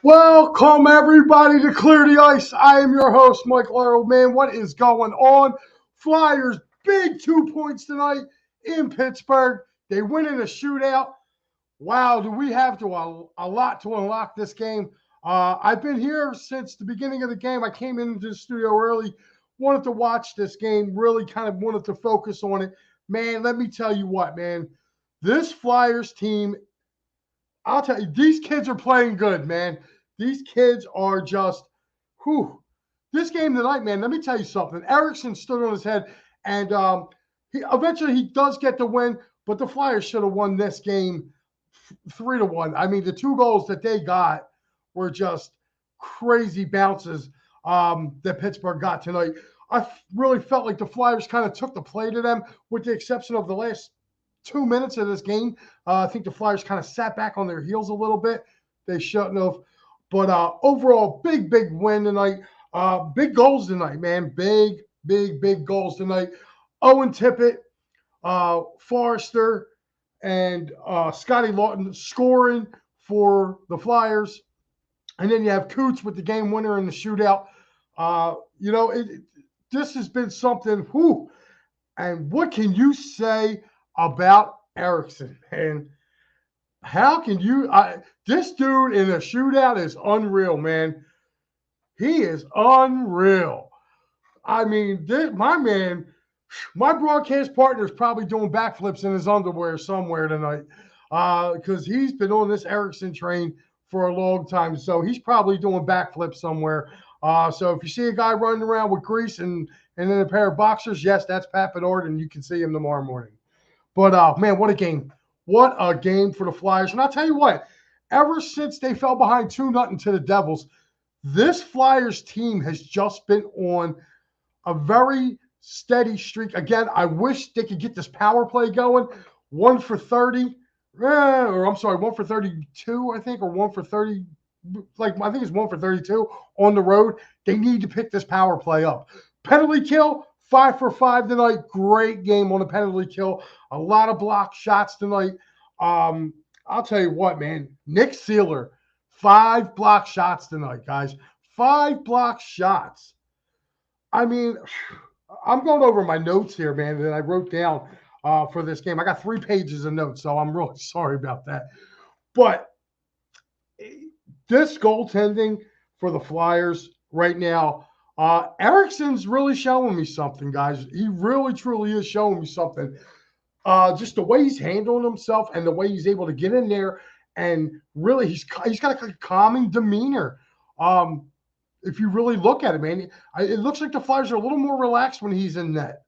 Welcome, everybody, to Clear the Ice. I am your host, Mike Laurel. Man, what is going on? Flyers, big 2 points tonight in Pittsburgh. They win in a shootout. Wow, do we have a lot to unlock this game? I've been here since the beginning of the game. I came into the studio early, wanted to watch this game, really kind of wanted to focus on it. Man, let me tell you what, man. This Flyers team, I'll tell you, these kids are playing good, man. These kids are just, whew. This game tonight, man, let me tell you something. Erickson stood on his head, and eventually he does get the win, but the Flyers should have won this game 3-1. I mean, the 2 goals that they got were just crazy bounces that Pittsburgh got tonight. I really felt like the Flyers kind of took the play to them, with the exception of the last 2 minutes of this game. I think the Flyers kind of sat back on their heels a little bit. They shouldn't have. But overall, big win tonight. Big goals tonight, man. Big goals tonight. Owen Tippett, Forrester, and Scotty Lawton scoring for the Flyers. And then you have Coots with the game winner in the shootout. This has been something, whew. And what can you say about Erickson, man? How can you this dude in a shootout is unreal, man. He is unreal. I mean, my broadcast partner is probably doing backflips in his underwear somewhere tonight, because he's been on this Erickson train for a long time. So he's probably doing backflips somewhere. So if you see a guy running around with grease and then a pair of boxers, yes, that's Pat Bedard, and you can see him tomorrow morning. But, man, what a game. What a game for the Flyers. And I'll tell you what, ever since they fell behind 2-0 to the Devils, this Flyers team has just been on a very steady streak. Again, I wish they could get this power play going. 1 for 30, or I'm sorry, 1 for 32, I think, or 1 for 30. I think it's 1 for 32 on the road. They need to pick this power play up. Penalty kill, 5 for 5 tonight. Great game on the penalty kill. A lot of block shots tonight. I'll tell you what, man. Nick Seeler, 5 block shots tonight, guys. 5 block shots. I mean, I'm going over my notes here, man, that I wrote down for this game. I got 3 pages of notes, so I'm really sorry about that. But this goaltending for the Flyers right now, Erickson's really showing me something, guys. He really, truly is showing me something. Just the way he's handling himself and the way he's able to get in there, and really he's got a calming demeanor. If you really look at it, man, it looks like the Flyers are a little more relaxed when he's in net,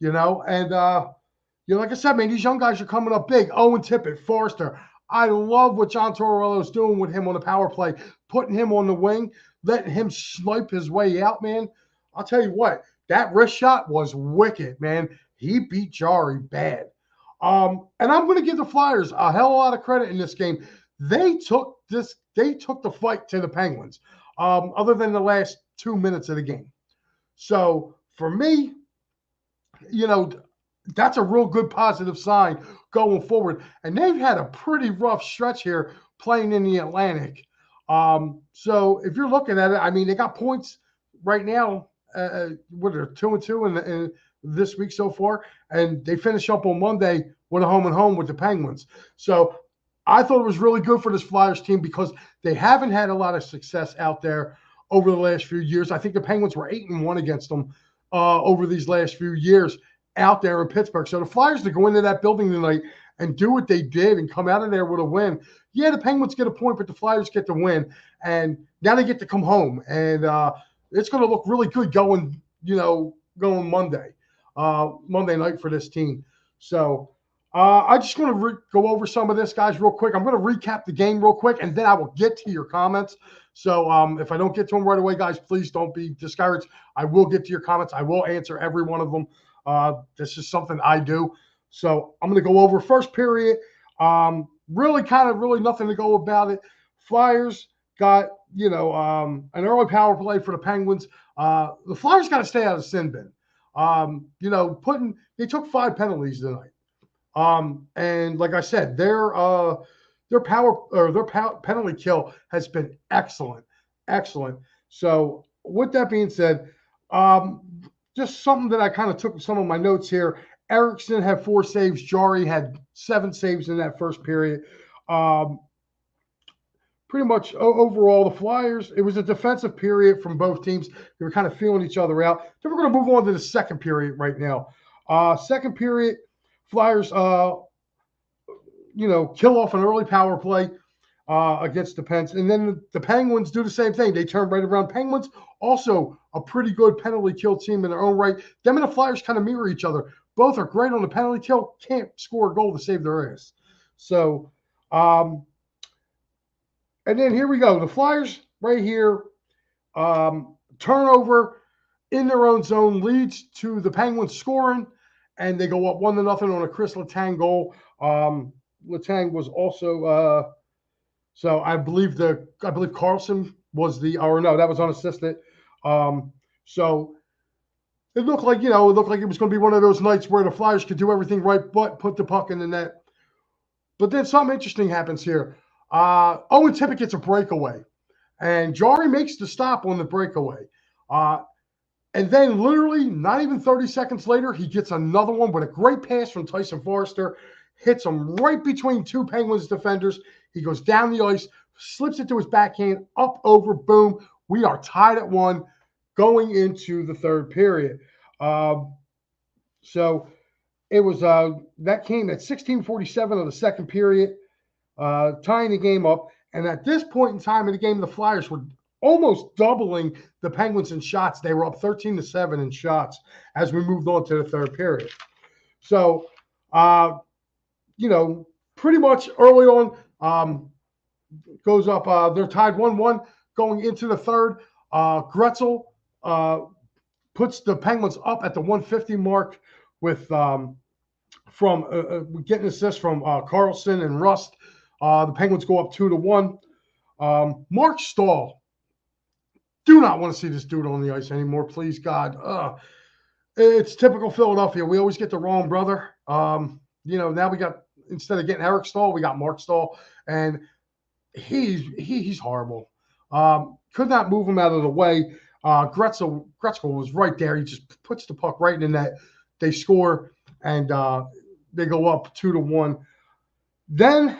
And like I said, man, these young guys are coming up big. Owen Tippett, Forrester. I love what John Tortorella's doing with him on the power play, putting him on the wing, letting him snipe his way out, man. I'll tell you what, that wrist shot was wicked, man. He beat Jari bad. And I'm going to give the Flyers a hell of a lot of credit in this game. They took the fight to the Penguins, other than the last 2 minutes of the game. So for me, that's a real good positive sign going forward. And they've had a pretty rough stretch here playing in the Atlantic. So if you're looking at it, I mean, they got points right now. What are 2-2 in this week so far, and they finish up on Monday with a home with the Penguins. So I thought it was really good for this Flyers team because they haven't had a lot of success out there over the last few years. I think the Penguins were 8-1 against them over these last few years out there in Pittsburgh. So the Flyers to go into that building tonight and do what they did and come out of there with a win. Yeah, the Penguins get a point, but the Flyers get the win, and now they get to come home, and it's going to look really good going Monday night for this team. So I just want to go over some of this, guys, real quick. I'm going to recap the game real quick, and then I will get to your comments. So if I don't get to them right away, guys, please don't be discouraged. I will get to your comments. I will answer every one of them. This is something I do. So I'm going to go over first period. Really nothing to go about it. Flyers got, an early power play for the Penguins. The Flyers got to stay out of sin bin. They took 5 penalties tonight. And like I said, penalty kill has been excellent, excellent. So with that being said, just something that I kind of took some of my notes here. Erickson had 4 saves. Jari had 7 saves in that first period. Pretty much overall, the Flyers, it was a defensive period from both teams. They were kind of feeling each other out. Then we're going to move on to the second period right now. Second period, Flyers, kill off an early power play against the Pens. And then the Penguins do the same thing. They turn right around. Penguins, also a pretty good penalty kill team in their own right. Them and the Flyers kind of mirror each other. Both are great on the penalty kill, can't score a goal to save their ass. So, and then here we go. The Flyers right here, turnover in their own zone leads to the Penguins scoring, and they go up 1-0 on a Chris Letang goal. Letang was also so I believe Carlson was that was unassisted. So it looked like it was going to be one of those nights where the Flyers could do everything right but put the puck in the net. But then something interesting happens here. Owen Tippett gets a breakaway, and Jari makes the stop on the breakaway. And then literally not even 30 seconds later, he gets another one with a great pass from Tyson Forrester, hits him right between 2 Penguins defenders. He goes down the ice, slips it to his backhand, up, over, boom. We are tied at 1 going into the third period. So it was that came at 16:47 of the second period. Tying the game up. And at this point in time in the game, the Flyers were almost doubling the Penguins in shots. They were up 13-7 in shots as we moved on to the third period. So, pretty much early on, goes up. They're tied 1-1 going into the third. Gretzel puts the Penguins up at the 150 mark with from getting assists from Carlson and Rust. The Penguins go up 2-1. Mark Stahl. Do not want to see this dude on the ice anymore, please, God. It's typical Philadelphia. We always get the wrong brother. Now we got, instead of getting Eric Stahl, we got Mark Stahl, and he's horrible. Could not move him out of the way. Gretzel was right there. He just puts the puck right in the net. They score, and they go up 2-1. Then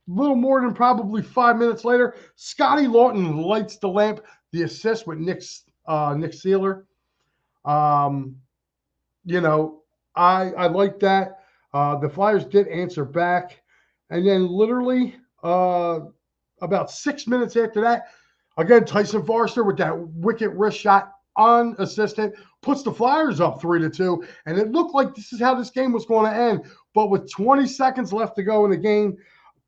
little more than probably 5 minutes later, Scotty Lawton lights the lamp. The assist with Nick Seeler. I like that. The Flyers did answer back, and then literally about 6 minutes after that, again Tyson Forrester with that wicked wrist shot, unassisted, puts the Flyers up 3-2, and it looked like this is how this game was going to end. But with 20 seconds left to go in the game,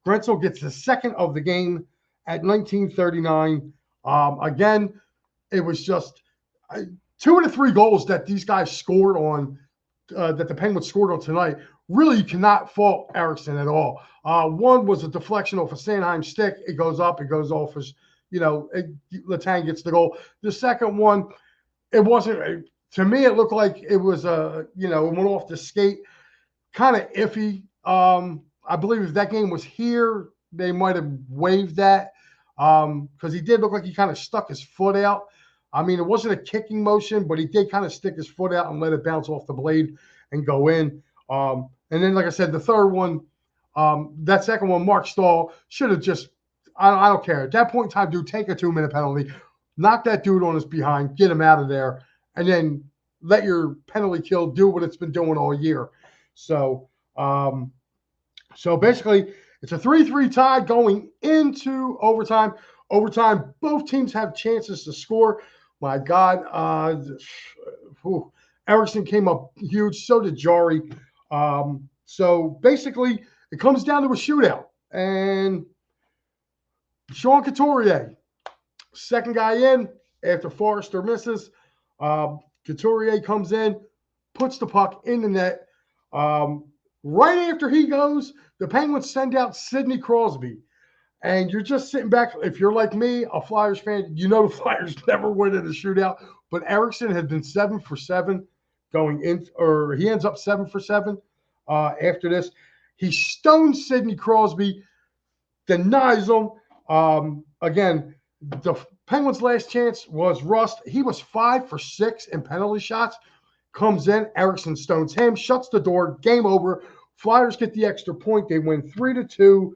Gretzel gets the second of the game at 19:39. Again, it was just 2 of the 3 goals that these guys scored on, that the Penguins scored on tonight. Really, you cannot fault Erickson at all. One was a deflection off a Sanheim stick. It goes up, it goes off his, Letang gets the goal. The second one, it wasn't, to me, it looked like it was, it went off the skate. Kind of iffy. I believe if that game was here, they might have waived that because he did look like he kind of stuck his foot out. I mean, it wasn't a kicking motion, but he did kind of stick his foot out and let it bounce off the blade and go in. And then, like I said, the third one, that second one, Mark Stahl should have just, I don't care. At that point in time, dude, take a 2-minute penalty, knock that dude on his behind, get him out of there, and then let your penalty kill do what it's been doing all year. So, so basically, it's a 3-3 tie going into overtime. Overtime, both teams have chances to score. My God, Erickson came up huge. So did Jari. So basically, it comes down to a shootout. And Sean Couturier, second guy in after Forrester misses. Couturier comes in, puts the puck in the net. Right after he goes, the Penguins send out Sidney Crosby. And you're just sitting back. If you're like me, a Flyers fan, the Flyers never win in a shootout. But Erickson had been 7 for 7 going in, or he ends up 7 for 7 after this. He stones Sidney Crosby. denies them. Again, the Penguins' last chance was Rust. He was 5 for 6 in penalty shots. Comes in, Eriksson stones him, shuts the door, game over. Flyers get the extra point. They win 3-2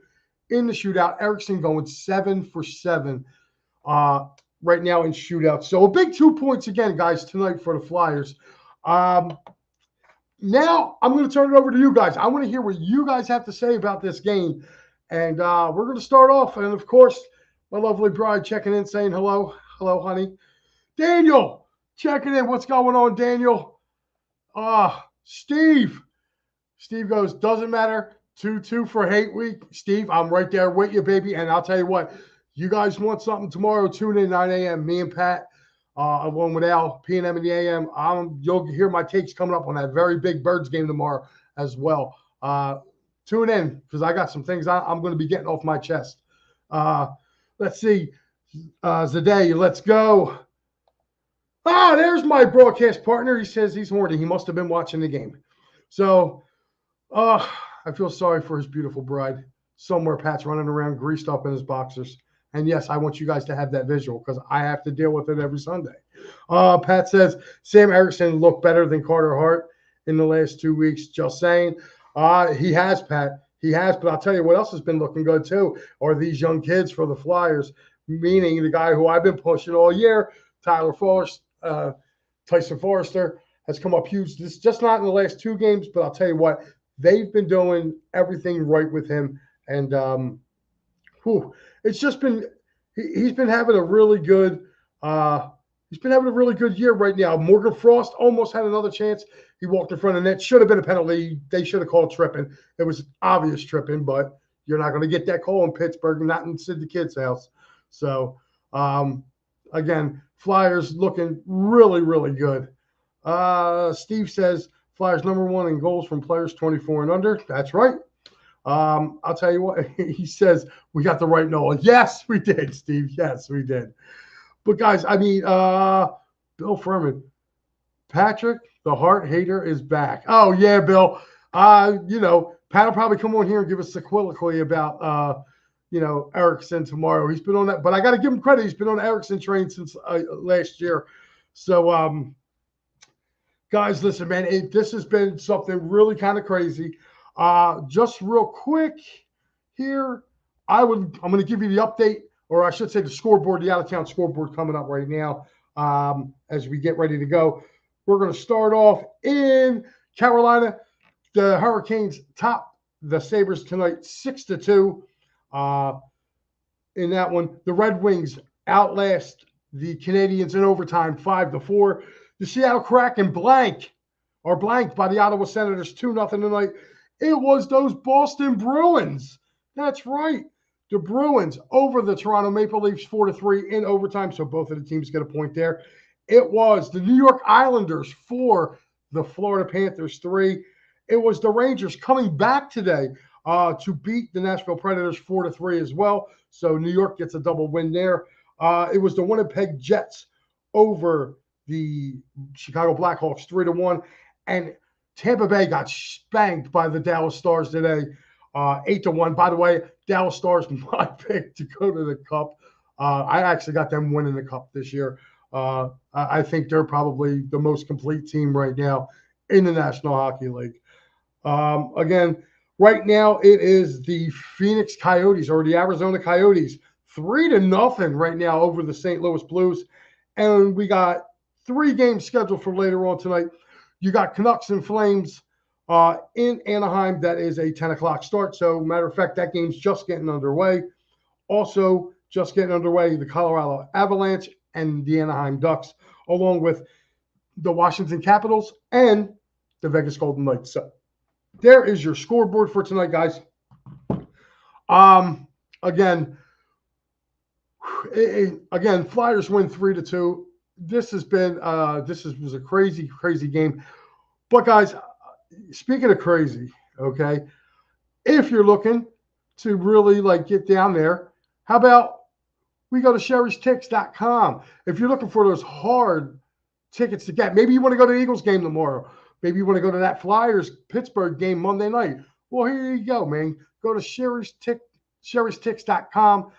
in the shootout. Eriksson going 7 for 7 right now in shootout. So a big 2 points again, guys, tonight for the Flyers. Now I'm going to turn it over to you guys. I want to hear what you guys have to say about this game. And we're going to start off. And, of course, my lovely bride checking in, saying hello. Hello, honey. Daniel, checking in. What's going on, Daniel? Steve. Steve goes, doesn't matter. 2-2 for hate week. Steve, I'm right there with you, baby. And I'll tell you what, you guys want something tomorrow, tune in 9 a.m. Me and Pat, along with Al, P&M in the a.m. You'll hear my takes coming up on that very big Birds game tomorrow as well. Tune in because I got some things I'm going to be getting off my chest. Let's see. Zaday, let's go. There's my broadcast partner. He says he's horny. He must have been watching the game. So, I feel sorry for his beautiful bride. Somewhere Pat's running around greased up in his boxers. And yes, I want you guys to have that visual because I have to deal with it every Sunday. Pat says, Sam Eriksson looked better than Carter Hart in the last 2 weeks. Just saying. He has, Pat. He has. But I'll tell you what else has been looking good, too, are these young kids for the Flyers, meaning the guy who I've been pushing all year, Tyson Forrester, has come up huge. This is just not in the last 2 games, but I'll tell you what, they've been doing everything right with him. And it's just been he's been having a really good year right now. Morgan Frost almost had another chance. He walked in front of the net. Should have been a penalty. They should have called tripping. It was obvious tripping, but you're not going to get that call in Pittsburgh, not in Sid the Kid's house. So again, Flyers looking really, really good. Steve says Flyers #1 in goals from players 24 and under. That's right. I'll tell you what, he says we got the right Noah. Yes, we did, Steve. Yes, we did. But guys, I mean, Bill Furman, Patrick, the Hart hater is back. Oh yeah, Bill. Pat will probably come on here and give us soliloquy about Eriksson tomorrow. He's been on that, but I got to give him credit. He's been on the Eriksson train since last year. So, guys, listen, man, this has been something really kind of crazy. Just real quick here, I'm going to give you the update, or I should say the scoreboard, the out-of-town scoreboard coming up right now as we get ready to go. We're going to start off in Carolina. The Hurricanes top the Sabres tonight 6-2 in that one. The Red Wings outlast the Canadiens in overtime 5-4. The Seattle Kraken blanked by the Ottawa Senators 2-0 tonight. It was those Boston Bruins. That's right. The Bruins over the Toronto Maple Leafs 4-3 in overtime, so both of the teams get a point there. It was the New York Islanders 4, the Florida Panthers 3. It was the Rangers coming back today to beat the Nashville Predators 4-3 as well. So New York gets a double win there. It was the Winnipeg Jets over the Chicago Blackhawks 3-1. And Tampa Bay got spanked by the Dallas Stars today 8-1. By the way, Dallas Stars, my pick to go to the Cup. I actually got them winning the Cup this year. I think they're probably the most complete team right now in the National Hockey League. Again, right now it is the Phoenix Coyotes or the Arizona Coyotes 3-0 right now over the St. Louis Blues. And we got 3 games scheduled for later on tonight. You got Canucks and Flames in Anaheim. That is a 10 o'clock start. So, matter of fact, that game's just getting underway. Also, just getting underway, the Colorado Avalanche and the Anaheim Ducks, along with the Washington Capitals and the Vegas Golden Knights. So, there is your scoreboard for tonight, guys. Again, Flyers win 3-2. This has been was a crazy, crazy game. But guys, speaking of crazy, okay, if you're looking to really get down there, how about we go to sherrystix.com. If you're looking for those hard tickets to get, maybe you want to go to the Eagles game tomorrow. Maybe you want to go to that Flyers Pittsburgh game Monday night. Well, here you go, man. Go to sherrystix.com.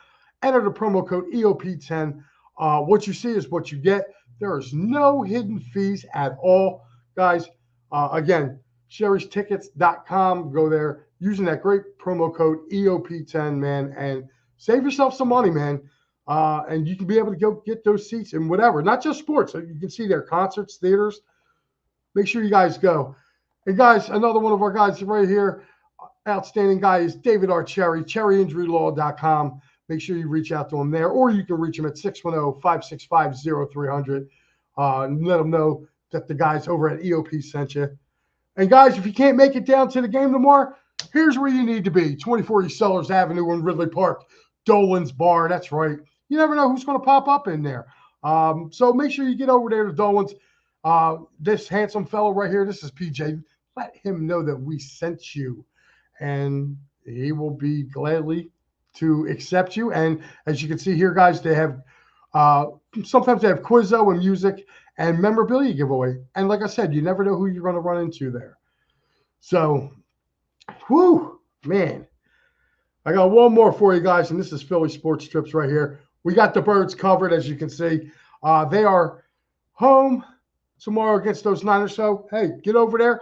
Enter the promo code EOP10. What you see is what you get. There is no hidden fees at all, guys. Again, sherrystickets.com. Go there using that great promo code EOP10, man, and save yourself some money, man. And you can be able to go get those seats and whatever, not just sports. You can see their concerts, theaters. Make sure you guys go. And guys, another one of our guys right here, outstanding guy, is David R. Cherry, cherryinjurylaw.com. Make sure you reach out to him there, or you can reach him at 610-565-0300. And let him know that the guys over at EOP sent you. And guys, if you can't make it down to the game tomorrow, here's where you need to be: 2040 Sellers Avenue in Ridley Park, Dolan's Bar. That's right. You never know who's going to pop up in there. So make sure you get over there to Dolan's. This handsome fellow right here, this is PJ. Let him know that we sent you, and he will be gladly to accept you. And as you can see here, guys, they have sometimes they have quizzo and music and memorabilia giveaway. And like I said, you never know who you're going to run into there. So, whoo, man. I got one more for you guys, and this is Philly Sports Trips right here. We got the Birds covered, as you can see. They are home tomorrow against those Niners. So, hey, get over there.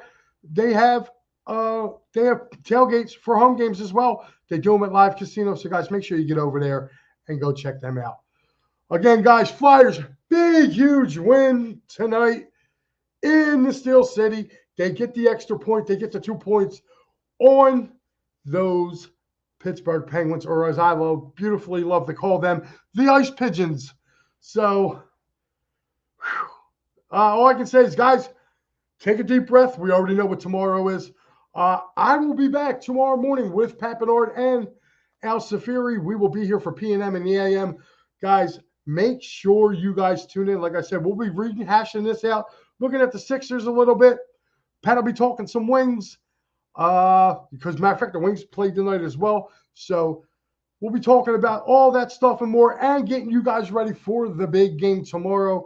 They have tailgates for home games as well. They do them at Live Casino. So, guys, make sure you get over there and go check them out. Again, guys, Flyers, big, huge win tonight in the Steel City. They get the extra point. They get the 2 points on those Pittsburgh Penguins, or as I beautifully love to call them, the Ice Pigeons. So, all I can say is, guys, take a deep breath. We already know what tomorrow is. I will be back tomorrow morning with Pat Bernard and Al Safiri. We will be here for P&M and the AM. Guys, make sure you guys tune in. Like I said, we'll be rehashing this out, looking at the Sixers a little bit. Pat will be talking some Wings. Because matter of fact, the Wings played tonight as well. So we'll be talking about all that stuff and more, and getting you guys ready for the big game tomorrow.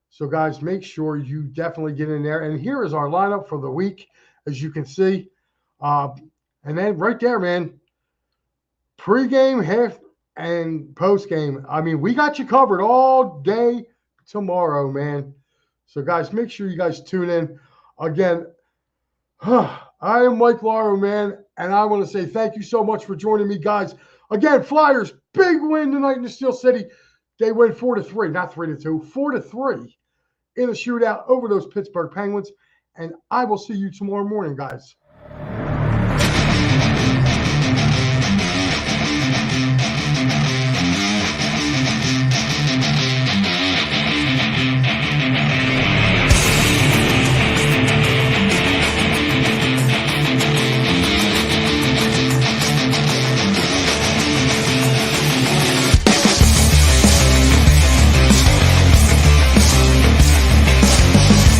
So guys, make sure you definitely get in there. And here is our lineup for the week, as you can see. And then right there, man, pregame, half, and postgame. I mean, we got you covered all day tomorrow, man. So guys, make sure you guys tune in. Again, I am Mike Lauro, man, and I want to say thank you so much for joining me, guys. Again, Flyers, big win tonight in the Steel City. They win 4-3, not 3-2, 4-3 in a shootout over those Pittsburgh Penguins. And I will see you tomorrow morning, guys.